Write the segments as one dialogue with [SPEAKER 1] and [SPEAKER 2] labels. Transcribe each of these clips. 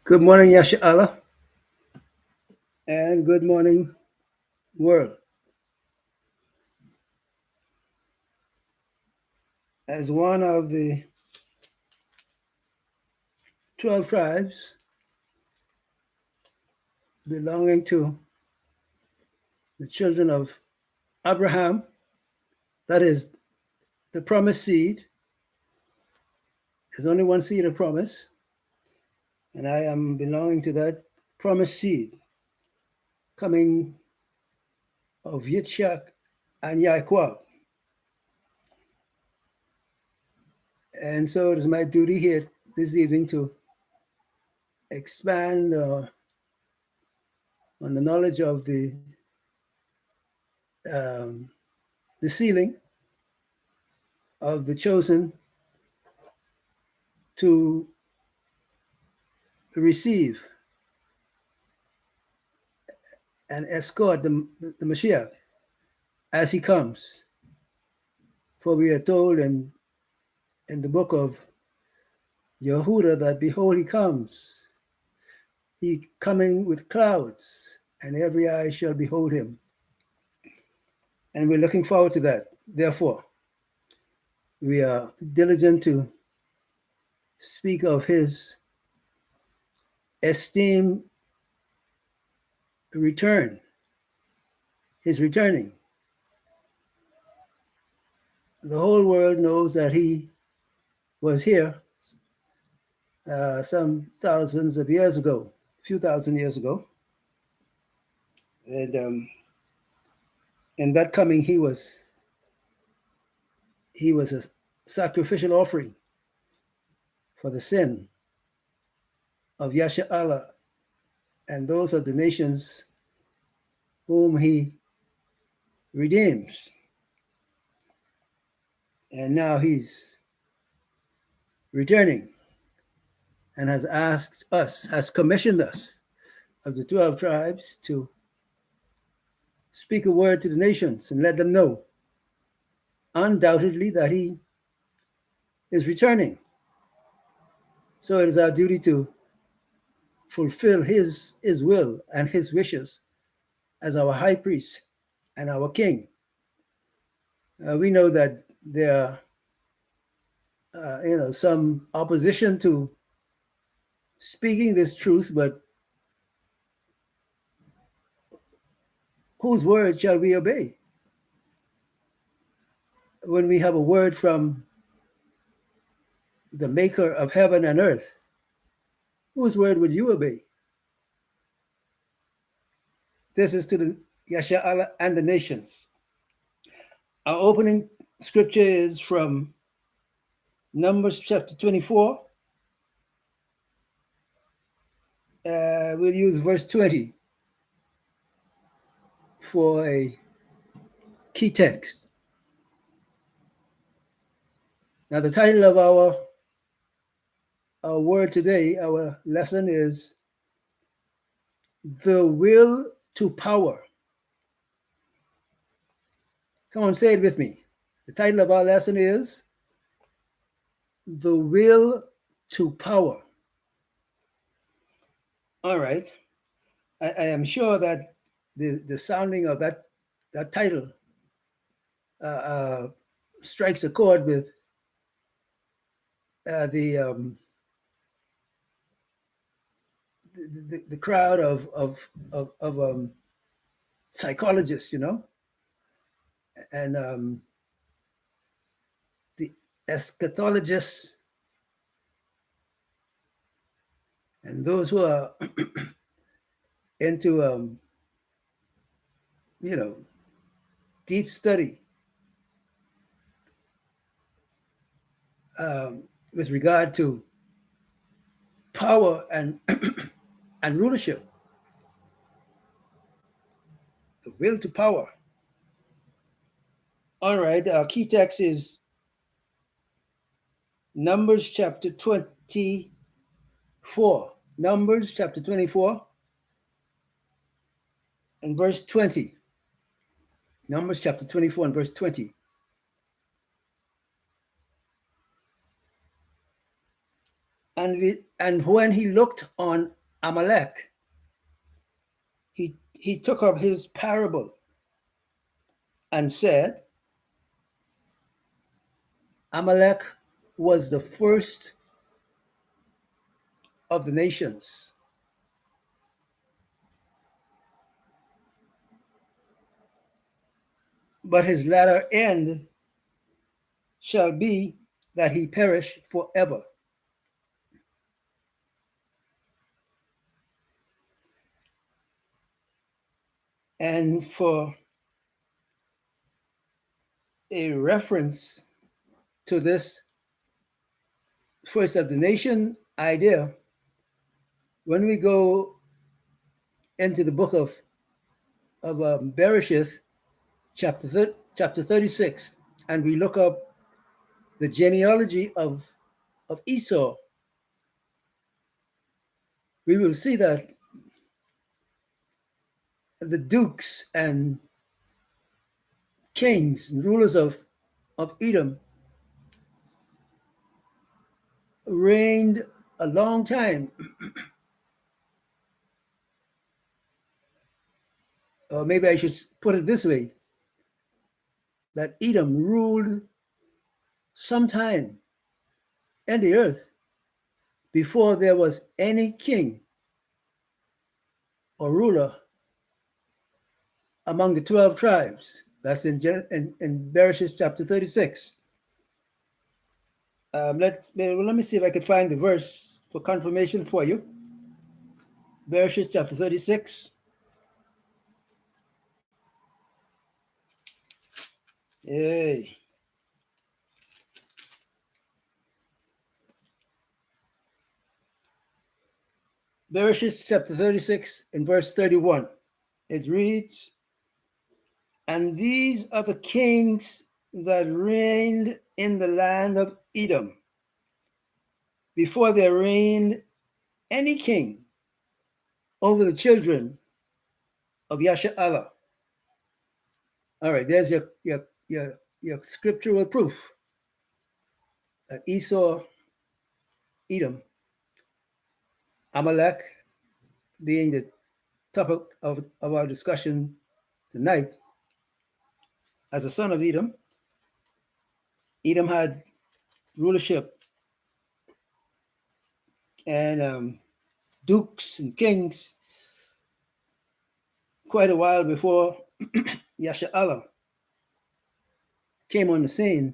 [SPEAKER 1] Good morning, Yasha Allah, and good morning, world. As one of the 12 tribes belonging to the children of Abraham, that is the promised seed, there's only one seed of promise, and I am belonging to that promised seed coming of Yitzchak and Yaakov. And so it is my duty here this evening to expand on the knowledge of um, the sealing of the chosen to receive and escort the Mashiach as he comes. For we are told in the book of Yehuda that behold, he comes. He coming with clouds, and every eye shall behold him. And we're looking forward to that. Therefore, we are diligent to speak of his esteemed return, his returning. The whole world knows that he was here some thousands of years ago, a few thousand years ago. And in that coming, he was a sacrificial offering for the sin of Yasha Allah and those of the nations whom he redeems. And now he's returning and has asked us, has commissioned us of the 12 tribes to speak a word to the nations and let them know undoubtedly that he is returning. So it is our duty to fulfill his will and his wishes as our high priest and our king. We know that there are, some opposition to speaking this truth, but whose word shall we obey? When we have a word from the maker of heaven and earth, whose word would you obey? This is to the Yasha Allah and the nations. Our opening scripture is from Numbers chapter 24. We'll use verse 20 for a key text. Now, the title of our word today, our lesson is The Will to Power. Come on, say it with me. The title of our lesson is The Will to Power. All right. I am sure that the sounding of that title strikes a chord with the crowd of psychologists, and the eschatologists, and those who are into deep study with regard to power and and rulership. The will to power. All right, our key text is Numbers chapter 24. Numbers chapter 24 and verse 20. Numbers chapter 24 and verse 20. And when he looked on Amalek, he took up his parable and said, Amalek was the first of the nations. But his latter end shall be that he perish forever. And for a reference to this first of the nation idea, when we go into the book of Bereshith, chapter 36, and we look up the genealogy of Esau, we will see that the dukes and kings and rulers of Edom reigned a long time. Or maybe I should put it this way, that Edom ruled sometime in the earth before there was any king or ruler among the 12 tribes. That's in Bereshit chapter 36. Let me see if I can find the verse for confirmation for you. Bereshit chapter 36. Yay. Bereshit chapter 36 in verse 31. It reads, and these are the kings that reigned in the land of Edom before there reigned any king over the children of Yasha'Allah. All right, there's your scriptural proof that Esau, Edom, Amalek, being the topic of our discussion tonight, as a son of Edom, Edom had rulership and dukes and kings quite a while before Yasha'Allah came on the scene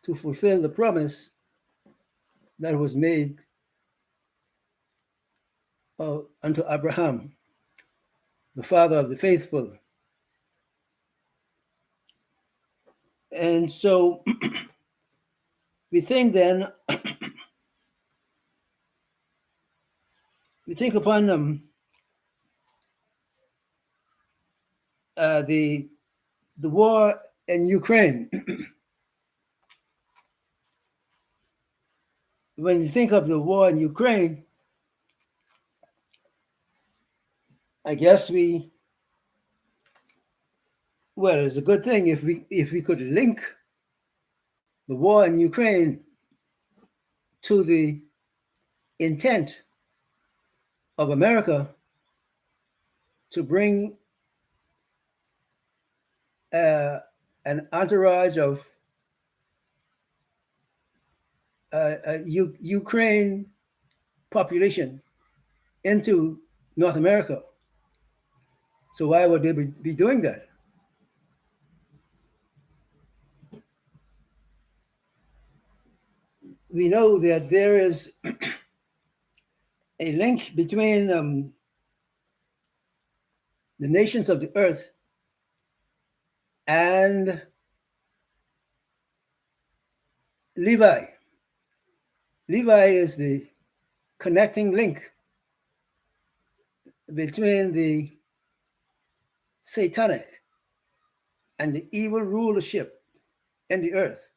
[SPEAKER 1] to fulfill the promise that was made unto Abraham, the father of the faithful. And so we think then, we think upon the war in Ukraine. When you think of the war in Ukraine, I guess it's a good thing if we could link the war in Ukraine to the intent of America to bring an entourage of Ukraine population into North America. So why would they be doing that? We know that there is a link between the nations of the earth and Levi. Levi is the connecting link between the satanic and the evil rulership in the earth.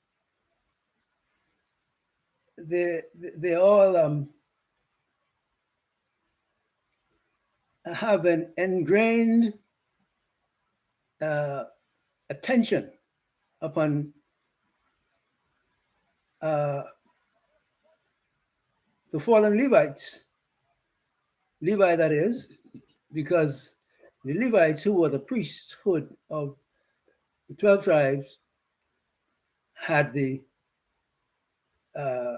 [SPEAKER 1] They all have an ingrained attention upon the fallen Levites Levi, that is, because the Levites, who were the priesthood of the 12 tribes, had uh,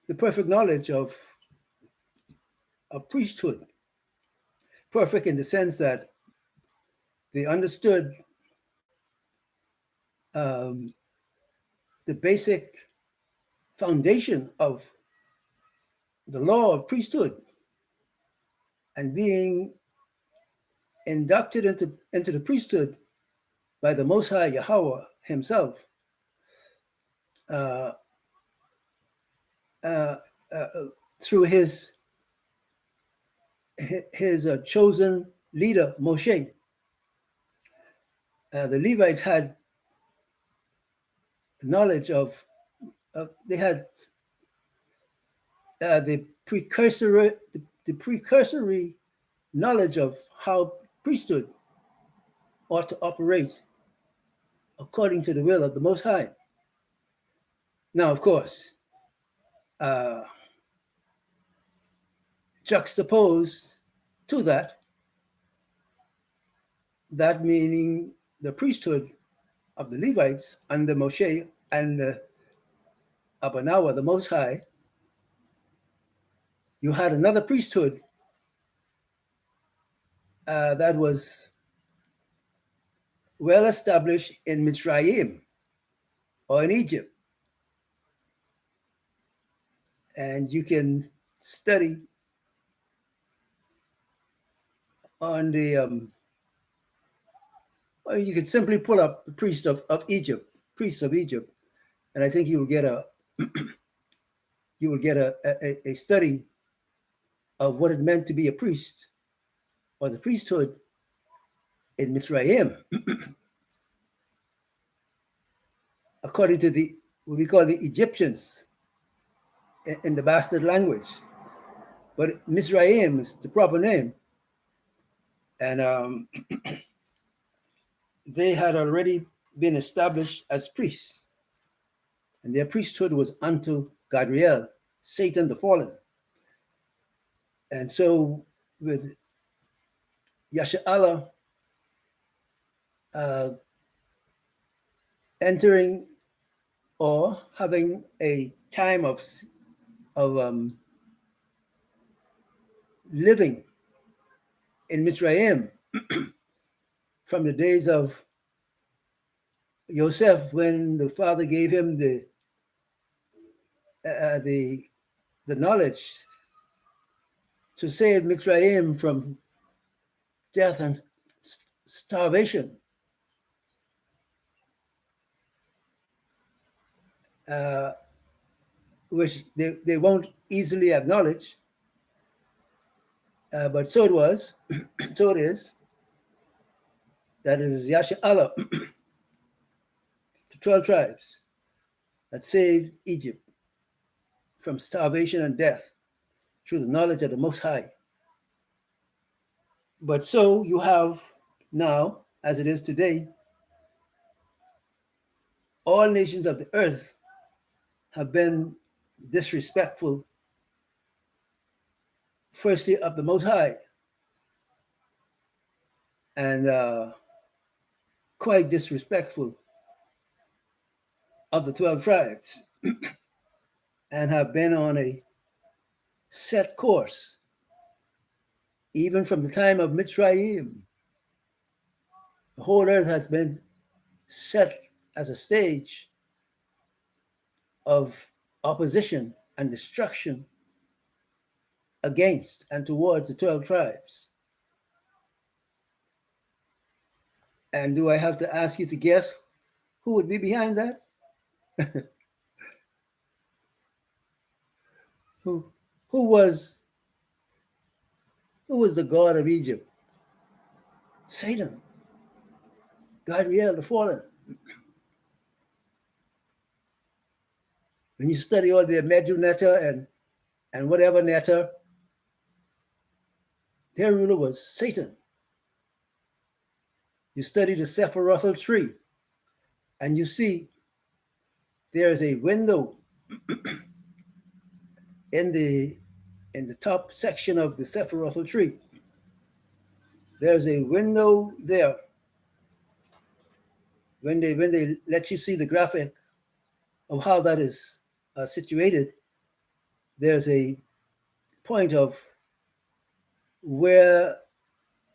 [SPEAKER 1] the perfect knowledge of priesthood. Perfect in the sense that they understood um, the basic foundation of the law of priesthood, and being inducted into the priesthood by the Most High Yahweh himself, uh, uh, uh, through his chosen leader, Moshe. The Levites had knowledge they had the precursory knowledge of how priesthood ought to operate according to the will of the Most High. Now, of course, uh, juxtaposed to that meaning the priesthood of the Levites under Moshe and the Abanawa, the Most High, you had another priesthood that was well established in Mitzrayim or in Egypt. And you can study on or you can simply pull up the priests of Egypt, and I think you will get a study of what it meant to be a priest or the priesthood in Mitzrayim, according to what we call the Egyptians in the bastard language. But Mizraim is the proper name. And they had already been established as priests. And their priesthood was unto Gadriel, Satan the fallen. And so with Yasha'Allah entering or having a time of living in Mitzrayim from the days of Yosef, when the father gave him the knowledge to save Mitzrayim from death and starvation. Which they won't easily acknowledge, but so it was, so it is. That is Yasha'Allah, the 12 tribes that saved Egypt from starvation and death through the knowledge of the Most High. But so you have now, as it is today, all nations of the earth have been disrespectful, firstly of the Most High, and quite disrespectful of the 12 tribes, and have been on a set course, even from the time of Mitzrayim. The whole earth has been set as a stage of opposition and destruction against and towards the 12 tribes. And do I have to ask you to guess who would be behind that? Who was the god of Egypt? Satan, Gadriel the fallen. When you study all the Medu Neter and whatever Neter, their ruler was Satan. You study the Sephirothal tree, and you see there is a window in the in the top section of the Sephirothal tree, there's a window there. When they let you see the graphic of how that is situated, there's a point of where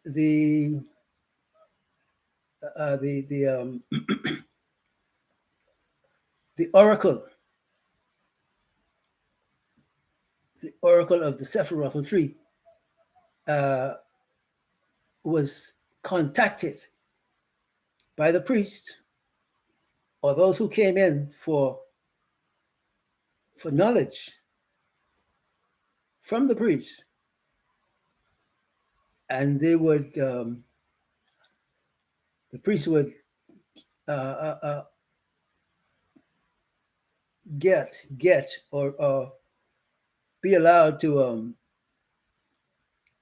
[SPEAKER 1] the the the oracle of the Sephirothal tree uh, was contacted by the priest or those who came in for knowledge from the priest, and they would the priest would uh, uh, uh, get or be allowed to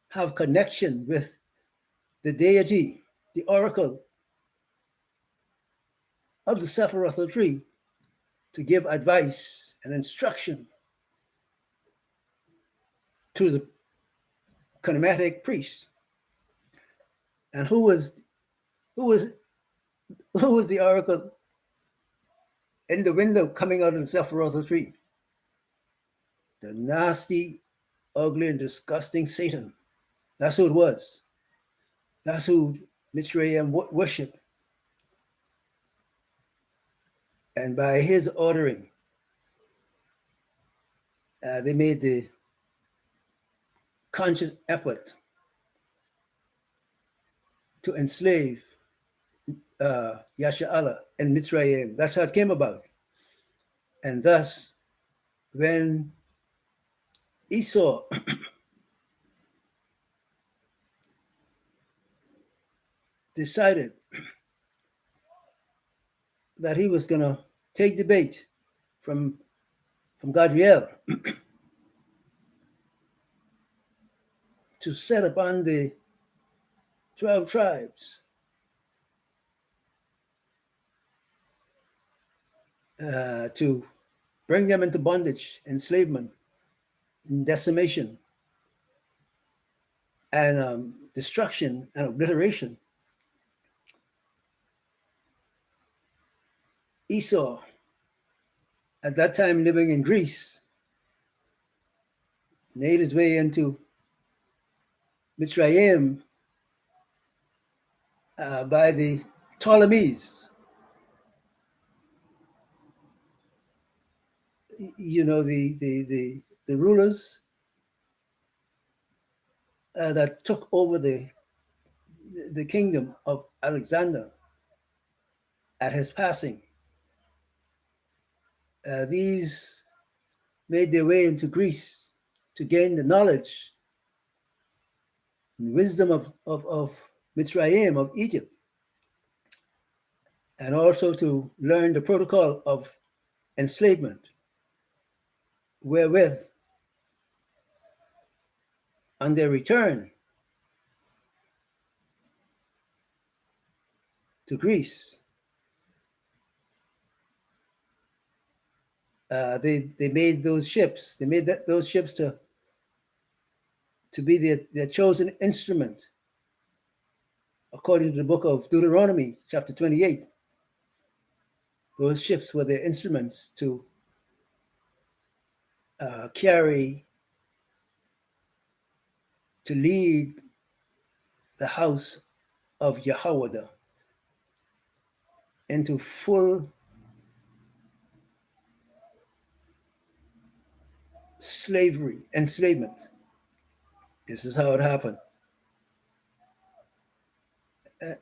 [SPEAKER 1] have connection with the deity, the oracle of the Sephirothal tree, to give advice and instruction to the Canematic priest. And who was who was the oracle in the window coming out of the Sephirothal tree? The nasty, ugly, and disgusting Satan. That's who it was. That's who Mitzrayim worshiped. And by his ordering, they made the conscious effort to enslave Yasha'Allah and Mitzrayim. That's how it came about. And thus, when Esau decided that he was going to take the bait from Gadriel to set upon the 12 tribes, to bring them into bondage, enslavement, decimation, and destruction and obliteration. Esau, at that time living in Greece, made his way into Mitzrayim by the Ptolemies. You know, the rulers that took over the kingdom of Alexander at his passing. These made their way into Greece to gain the knowledge and wisdom of Mitzrayim, of Egypt, and also to learn the protocol of enslavement, wherewith, on their return to Greece, they made those ships. They made those ships to be their chosen instrument, according to the book of Deuteronomy, chapter 28. Those ships were their instruments to lead the house of Yahweh into full enslavement. This is how it happened.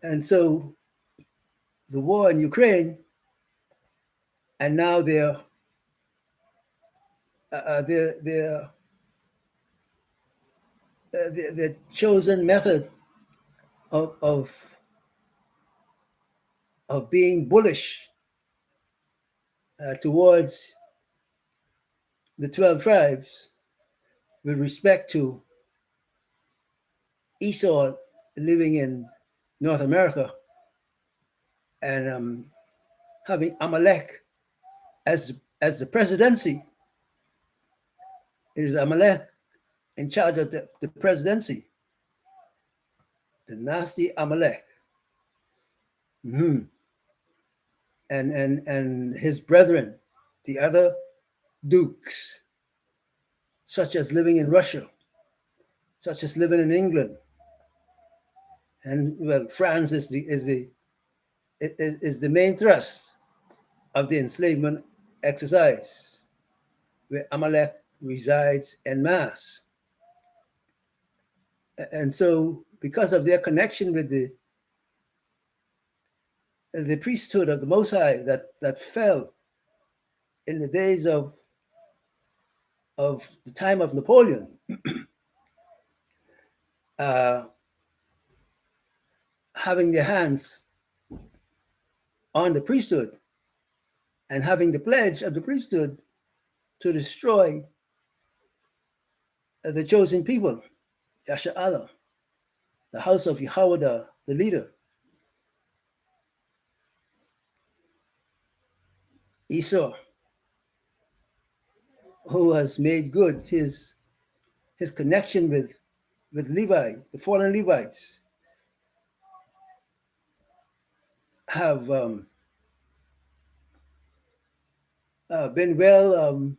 [SPEAKER 1] And so the war in Ukraine, and now their chosen method of being bullish towards the 12 tribes with respect to Esau living in North America and having Amalek as the presidency. It is Amalek in charge of the presidency, the nasty Amalek. Mm-hmm. And his brethren, the other dukes, such as living in Russia, such as living in England, and well, France is the main thrust of the enslavement exercise, where Amalek resides en masse. And so, because of their connection with the priesthood of the Most High that fell in the days of the time of Napoleon, having their hands on the priesthood and having the pledge of the priesthood to destroy the chosen people, Yasha Allah, the house of Yahweh, the leader. Esau, who has made good his connection with Levi, the fallen Levites, have been well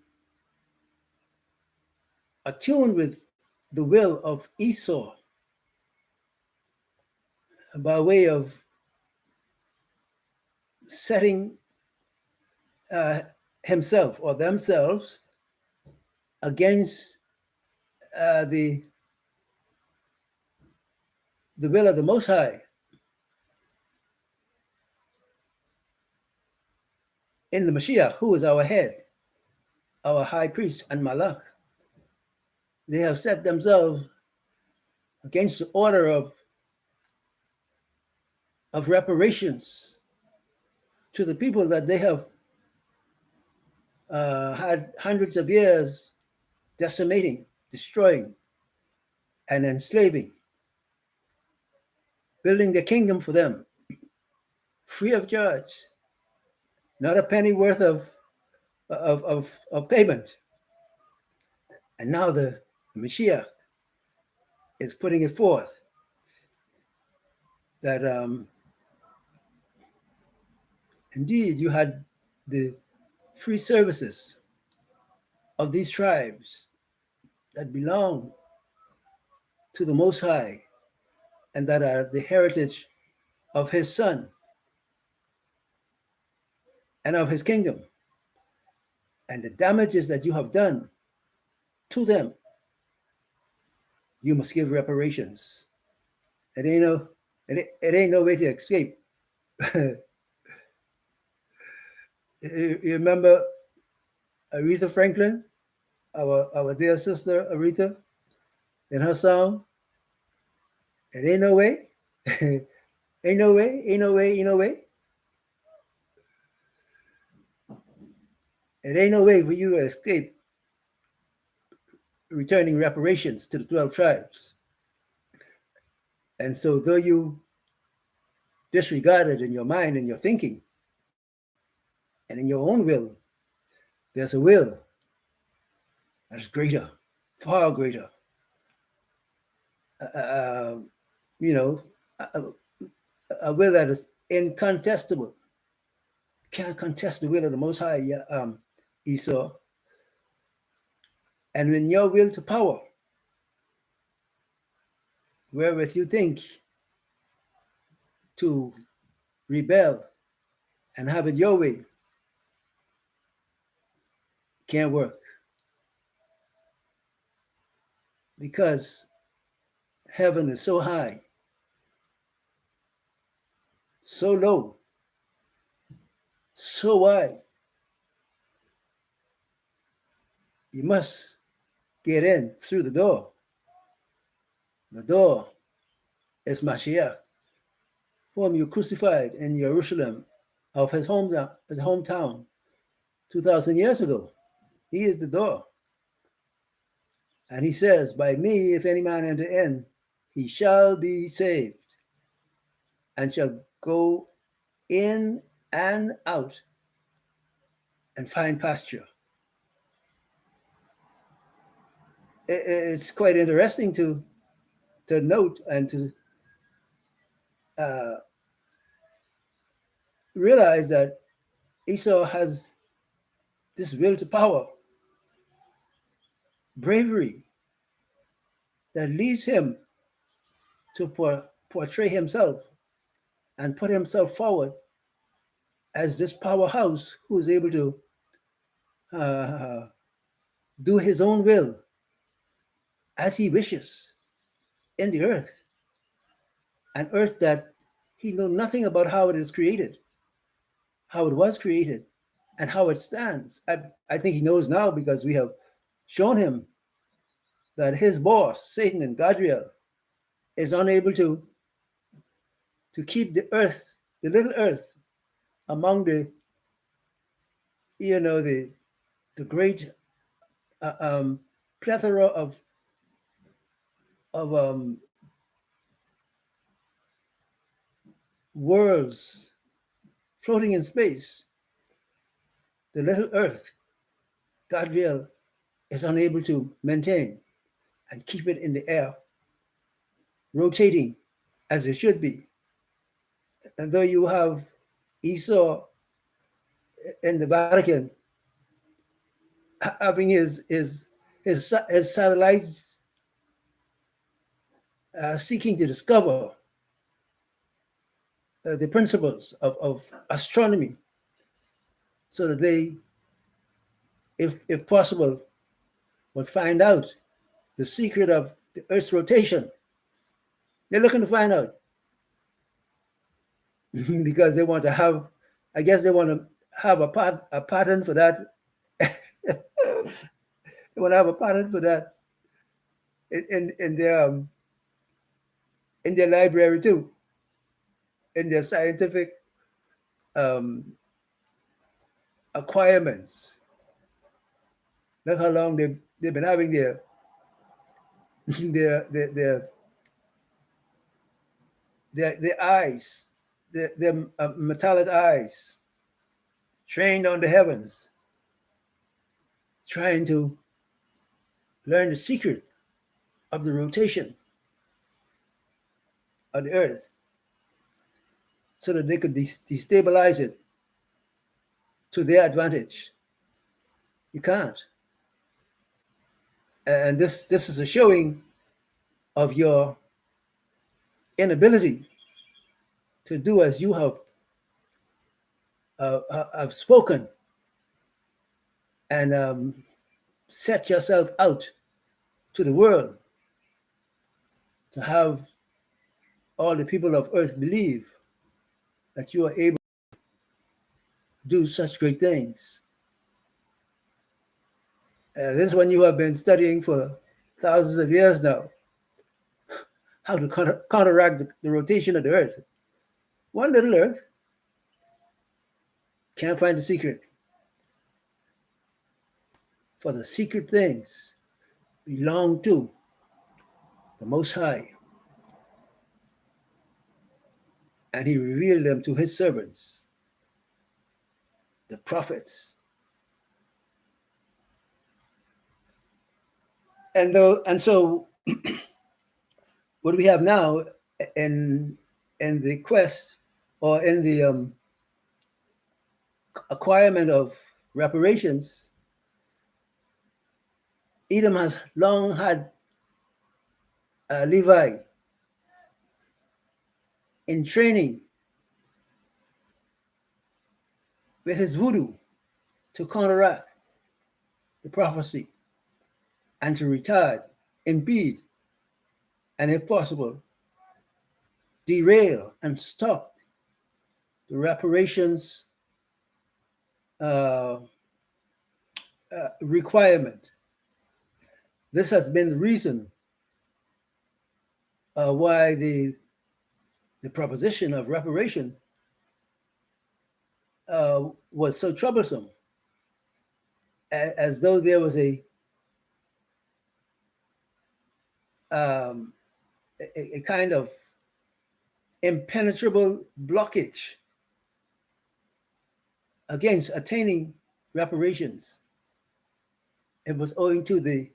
[SPEAKER 1] attuned with the will of Esau by way of setting himself or themselves against the will of the Most High in the Mashiach, who is our head, our high priest and Malach. They have set themselves against the order of reparations to the people that they have had hundreds of years decimating, destroying, and enslaving, building the kingdom for them, free of charge, not a penny worth of payment. And now the Mashiach is putting it forth that indeed you had the free services of these tribes that belong to the Most High and that are the heritage of his Son and of his kingdom. And the damages that you have done to them, you must give reparations. It ain't no way to escape. You remember Aretha Franklin, our dear sister Aretha, in her song, "It ain't no way, ain't no way, ain't no way, ain't no way. It ain't no way for you to escape returning reparations to the 12 tribes." And so, though you disregard it in your mind and your thinking, and in your own will, there's a will that is greater, far greater. You know, a will that is incontestable. Can't contest the will of the Most High, Esau. And when your will to power, wherewith you think to rebel and have it your way, can't work. Because heaven is so high, so low, so wide. You must get in through the door. The door is Mashiach, whom you crucified in Jerusalem of his hometown 2,000 years ago. He is the door. And he says, "By me, if any man enter in, he shall be saved and shall go in and out and find pasture." it's quite interesting to note and to uh, realize that Esau has this will to power, bravery that leads him to portray himself and put himself forward as this powerhouse who is able to uh, do his own will as he wishes in the earth, an earth that he knew nothing about how it is created, how it was created, and how it stands. I think he knows now because we have shown him that his boss, Satan and Gadriel, is unable to keep the earth, the little earth, among the great uh, um, plethora of worlds floating in space. The little earth, Gadriel, is unable to maintain and keep it in the air, rotating as it should be. And though you have Esau in the Vatican having his satellites seeking to discover the principles of astronomy, so that they, if possible, would find out the secret of the Earth's rotation. They're looking to find out because they want to have, I guess they want to have a pattern for that. They want to have a pattern for that in their library too, in their scientific um, acquirements. Look how long they've been having their eyes, their metallic eyes, trained on the heavens, trying to learn the secret of the rotation of the earth so that they could destabilize it to their advantage. You can't. And this is a showing of your inability to do as you have spoken and set yourself out to the world to have all the people of earth believe that you are able to do such great things. This is one you have been studying for thousands of years now, how to counteract the rotation of the earth. One little earth can't find the secret. For the secret things belong to the Most High. And he revealed them to his servants, the prophets. And so what we have now in the quest or in the acquirement of reparations, Edom has long had Levi in training with his voodoo to counteract the prophecy and to retard, impede, and if possible, derail and stop the reparations requirement. This has been the reason why the proposition of reparation was so troublesome, as though there was a kind of impenetrable blockage against attaining reparations. It was owing to the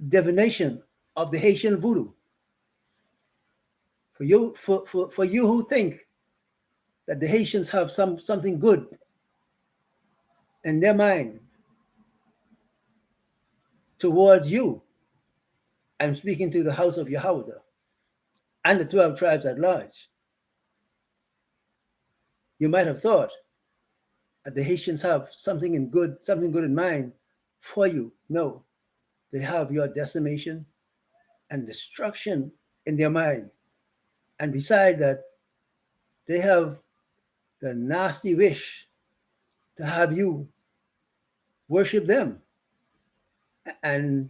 [SPEAKER 1] divination of the Haitian voodoo. For you who think that the Haitians have something good in their mind towards you, I'm speaking to the house of Yahweh and the 12 tribes at large. You might have thought that the Haitians have something good in mind for you. No, they have your decimation and destruction in their mind. And beside that, they have the nasty wish to have you worship them, and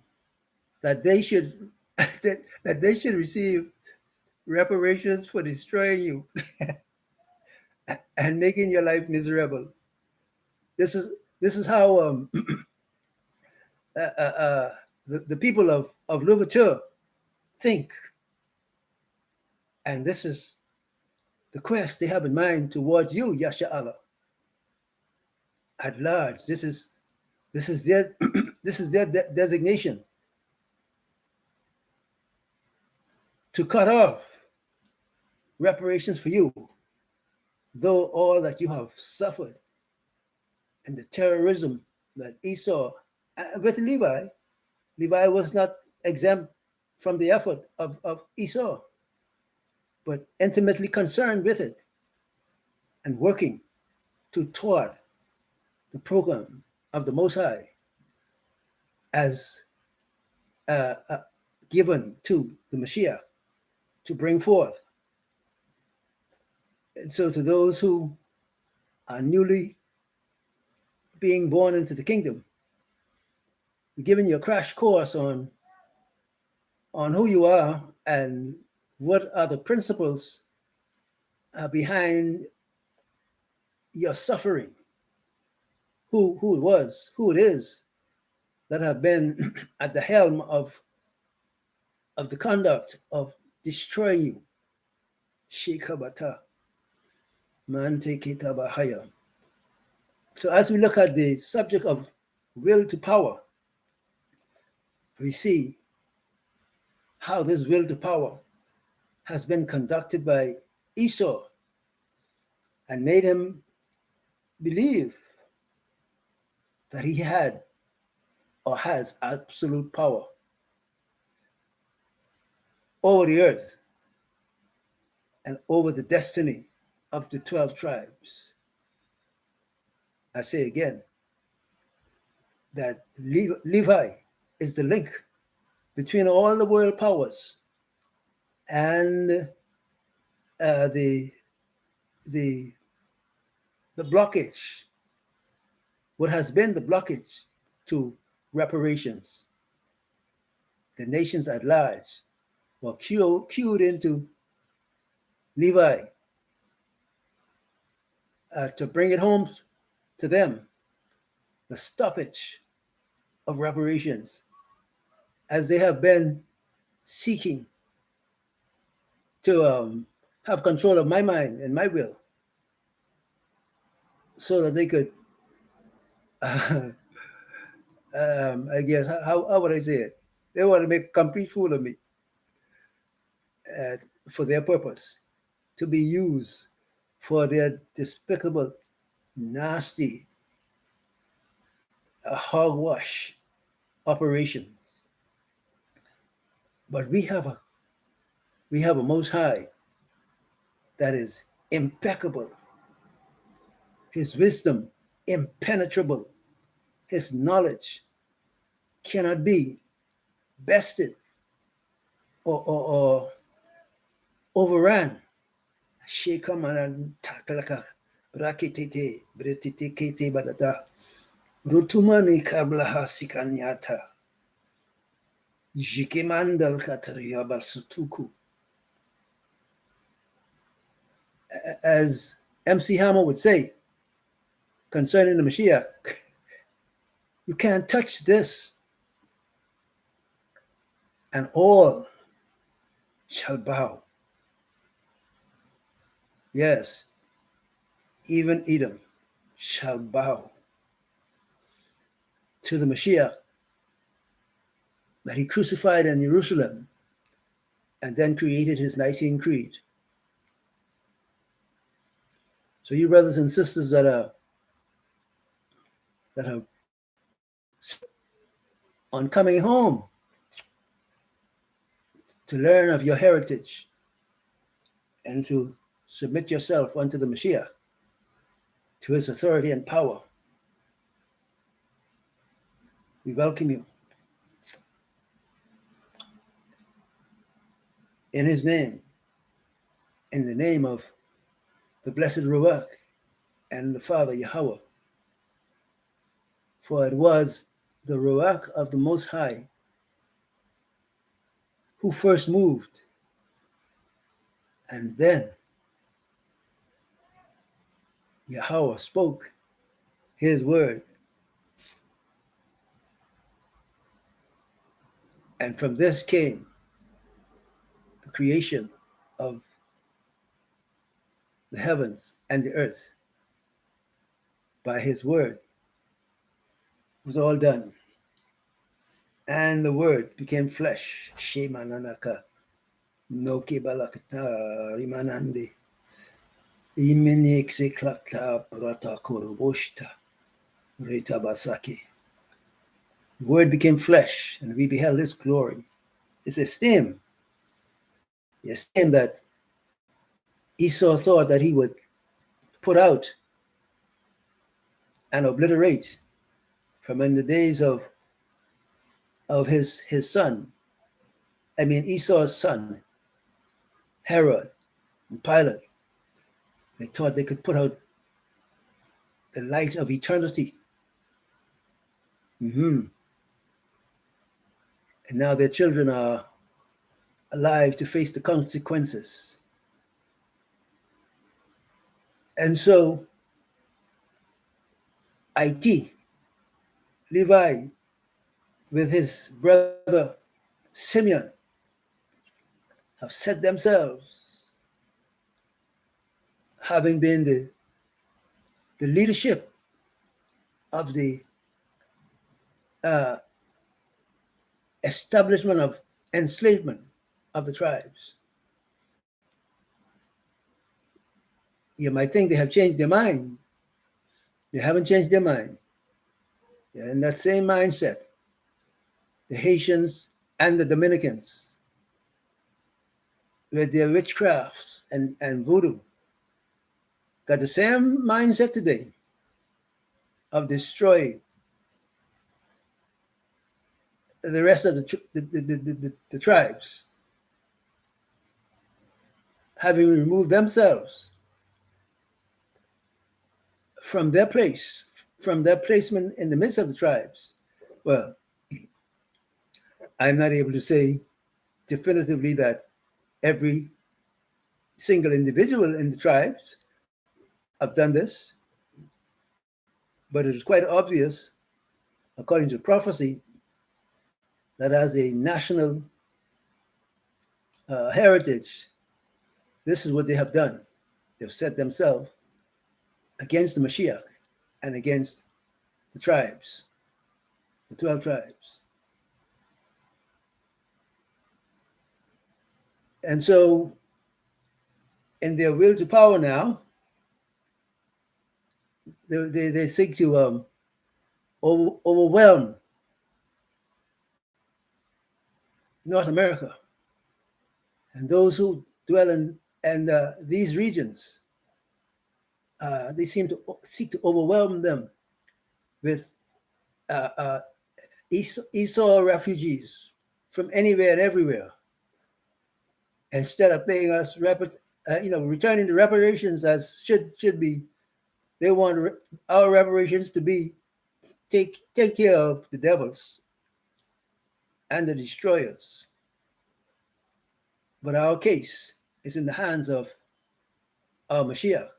[SPEAKER 1] that they should that they should receive reparations for destroying you and making your life miserable. This is how the people of Louverture think, and this is the quest they have in mind towards you, Yasha Allah. At large, this is their this is their designation to cut off reparations for you, though all that you have suffered and the terrorism that Esau with Levi was not exempt from the effort of Esau, but intimately concerned with it and working to thwart the program of the Most High as given to the Mashiach to bring forth. And so to those who are newly being born into the kingdom, we're giving you a crash course on who you are and what are the principles behind your suffering, who it is that have been at the helm of the conduct of destroying you. Shekabata, Mante Kitabahaya. So as we look at the subject of will to power, we see how this will to power has been conducted by Esau and made him believe that he had or has absolute power over the earth and over the destiny of the 12 tribes. I say again that Levi is the link between all the world powers and the blockage, what has been the blockage to reparations. The nations at large were cued into Levi to bring it home to them, the stoppage of reparations, as they have been seeking to have control of my mind and my will so that they could, I guess, how would I say it? They want to make a complete fool of me for their purpose, to be used for their despicable, nasty, hogwash operations. But we have a Most High that is impeccable, his wisdom impenetrable, his knowledge cannot be bested or overran. Shekamanan taklaka brakitete bretite kete badata rutumani kablaha sikanyata jikemandal kataria basutuku. As MC Hammer would say concerning the Mashiach, you can't touch this, and all shall bow. Yes, even Edom shall bow to the Mashiach that he crucified in Jerusalem and then created his Nicene Creed. So you brothers and sisters that are on coming home to learn of your heritage and to submit yourself unto the Mashiach, to his authority and power, we welcome you. In his name, in the name of the blessed Ruach and the Father Yahweh. For it was the Ruach of the Most High who first moved, and then Yahweh spoke his word. And from this came the creation of the heavens and the earth. By his word it was all done. And the word became flesh. Shemananaka. Noki balakata rimanande. Imenekse klakta brata koroboshta. Reta basaki. The word became flesh, and we beheld his glory. His esteem. The esteem that Esau thought that he would put out and obliterate from in the days of his son. I mean Esau's son, Herod and Pilate. They thought they could put out the light of eternity. And now their children are alive to face the consequences. And so, IT, Levi, with his brother Simeon, have set themselves, having been the leadership of the establishment of enslavement of the tribes. You might think they have changed their mind. They haven't changed their mind. They're in that same mindset. The Haitians and the Dominicans, with their witchcrafts and voodoo, got the same mindset today of destroying the rest of the tribes, having removed themselves from their place, from their placement in the midst of the tribes. Well, I'm not able to say definitively that every single individual in the tribes have done this, but it is quite obvious, according to prophecy, that as a national heritage, this is what they have done. They've set themselves against the Mashiach and against the tribes, the 12 tribes. And so, in their will to power now, they seek to overwhelm North America and those who dwell in these regions. They seem to seek to overwhelm them with Esau refugees from anywhere and everywhere, instead of paying us returning the reparations as should be. They want our reparations to be take care of the devils and the destroyers. But our case is in the hands of our Mashiach,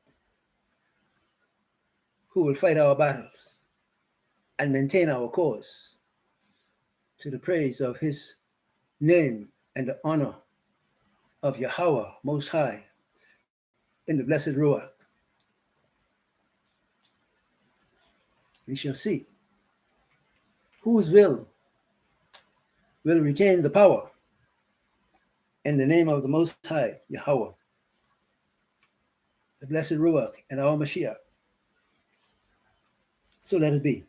[SPEAKER 1] who will fight our battles and maintain our cause to the praise of his name and the honor of Yahweh Most High in the blessed Ruach. We shall see whose will will retain the power in the name of the Most High, Yahweh, the blessed Ruach, and our Mashiach. So let it be.